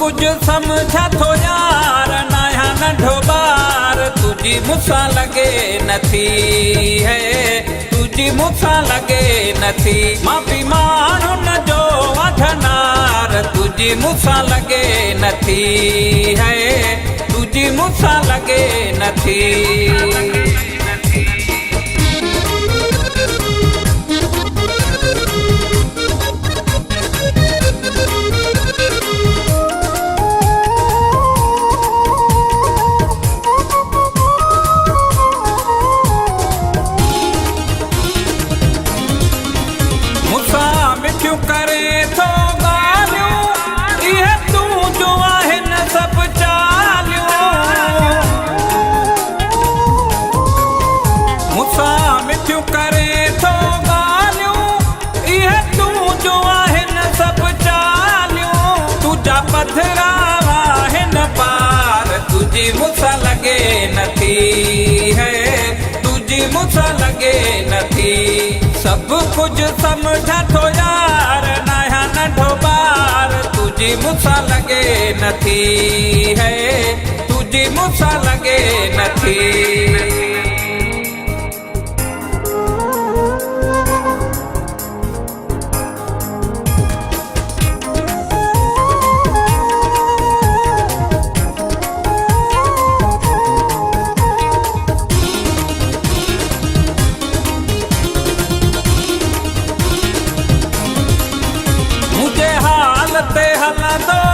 कुछ समझा थो यार नया नंढो बार तुझी मूंसां लगे नथी है तुझी मूंसां लगे नथी मां बि माण्हू न जो वठनार तुझी मूंसां लगे नथी है तुझी मूंसां लगे नथी मिठियूं करे थो ॻाल्हियूं इहे तूं जो आहिनि सभु चालियूं मूंसां मिठियूं करे थो ॻाल्हियूं इहे तूं जो आहिनि सभु चालियूं तुंहिंजा पथरा आहिनि पार तुंहिंजी मूंसां लगे नथी है तुंहिंजी मूंसां लगे नथी सब कुछ समझा थो यार नया नंढो बार तुझी मूंसां लगे नथी है तुझी मूंसां लगे नथी ते हलंदो